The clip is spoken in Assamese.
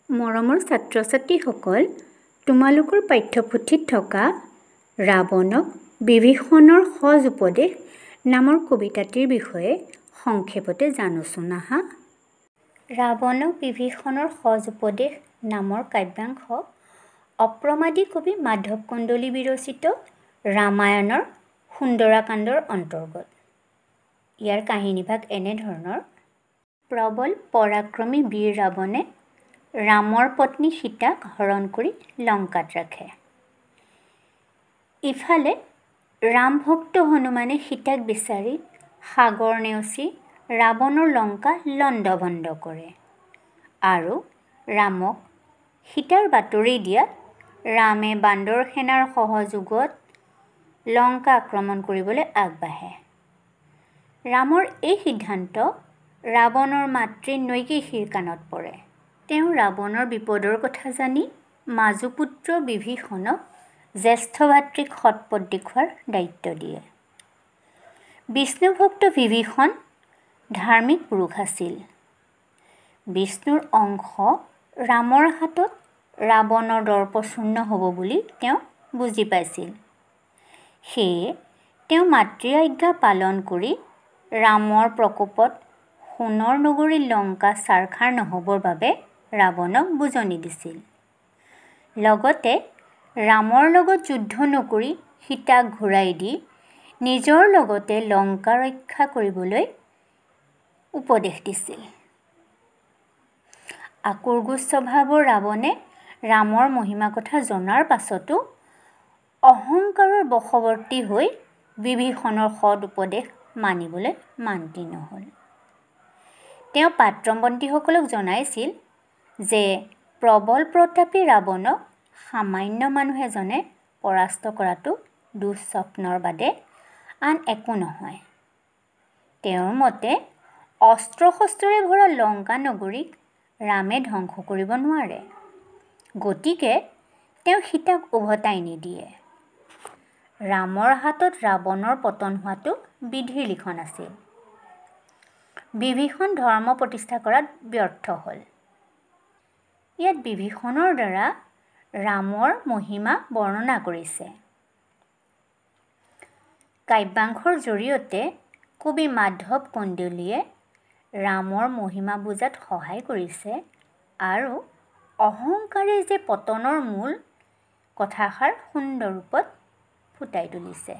মৰমৰ ছাত্ৰ-ছাত্ৰীসকল, তোমালোকৰ পাঠ্যপুথিত থকা ৰাৱণক বিভীষণৰ সজ উপদেশ নামৰ কবিতাটিৰ বিষয়ে সংক্ষেপতে জানোচোন আহা। ৰাৱণক বিভীষণৰ সজ উপদেশ নামৰ কাব্যাংশ অপ্ৰমাদী কবি মাধৱ কন্দলী বিৰচিত ৰামায়ণৰ সুন্দৰাকাণ্ডৰ অন্তৰ্গত। ইয়াৰ কাহিনীভাগ এনেধৰণৰ: প্ৰবল পৰাক্ৰমী বীৰ ৰাৱণে ৰামৰ পত্নী সীতাক হৰণ কৰি লংকাত ৰাখে। ইফালে ৰামভক্ত হনুমানে সীতাক বিচাৰি সাগৰ নেওচি ৰাৱণৰ লংকা লণ্ডভণ্ড কৰে আৰু ৰামক সীতাৰ বাতৰি দিয়াত ৰামে বান্দৰ সেনাৰ সহযোগত লংকা আক্ৰমণ কৰিবলৈ আগবাঢ়ে। ৰামৰ এই সিদ্ধান্ত ৰাৱণৰ মাতৃ নৈকেশীৰ কাণত পৰে। তেওঁ ৰাৱণৰ বিপদৰ কথা জানি মাজুপুত্ৰ বিভীষণক জ্যেষ্ঠ ভাতৃক সৎপথ দেখুওৱাৰ দায়িত্ব দিয়ে। বিষ্ণুভক্ত বিভীষণ ধাৰ্মিক পুৰুষ আছিল। বিষ্ণুৰ অংশ ৰামৰ হাতত ৰাৱণৰ দৰ্পচূৰ্ণ হ'ব বুলি তেওঁ বুজি পাইছিল। সেয়ে তেওঁ মাতৃৰ আজ্ঞা পালন কৰি ৰামৰ প্ৰকোপত সোণৰ নগৰী লংকা ছাৰখাৰ নহ'বৰ বাবে ৰাৱণক বুজনি দিছিল। লগতে ৰামৰ লগত যুদ্ধ নকৰি সীতাক ঘূৰাই দি নিজৰ লগতে লংকা ৰক্ষা কৰিবলৈ উপদেশ দিছিল। আকুৰগুজ স্বভাৱৰ ৰাৱণে ৰামৰ মহিমা কথা জনাৰ পাছতো অহংকাৰৰ বশৱৰ্তী হৈ বিভীষণৰ সৎ উপদেশ মানিবলৈ মান্তি নহ'ল। তেওঁ পাত্ৰ-মন্ত্ৰীসকলক জনাইছিল যে প্ৰবল প্ৰতাপী ৰাৱণক সামান্য মানুহ এজনে পৰাস্ত কৰাটো দুঃস্বপ্নৰ বাদে আন একো নহয়। তেওঁৰ মতে অস্ত্ৰ-শস্ত্ৰৰে ভৰা লংকা নগৰীক ৰামে ধ্বংস কৰিব নোৱাৰে। গতিকে তেওঁ সীতাক উভতাই নিদিয়ে। ৰামৰ হাতত ৰাৱণৰ পতন হোৱাটো বিধিৰ লিখন আছিল। বিভীষণ ধৰ্ম প্ৰতিষ্ঠা কৰাত ব্যৰ্থ হ'ল। ইয়াত বিভীষণৰ দ্বাৰা ৰামৰ মহিমা বৰ্ণনা কৰিছে। কাব্যাংশৰ জৰিয়তে কবি মাধৱ কন্দলীয়ে ৰামৰ মহিমা বুজাত সহায় কৰিছে আৰু অহংকাৰেই যে পতনৰ মূল কথাষাৰ সুন্দৰ ৰূপত ফুটাই তুলিছে।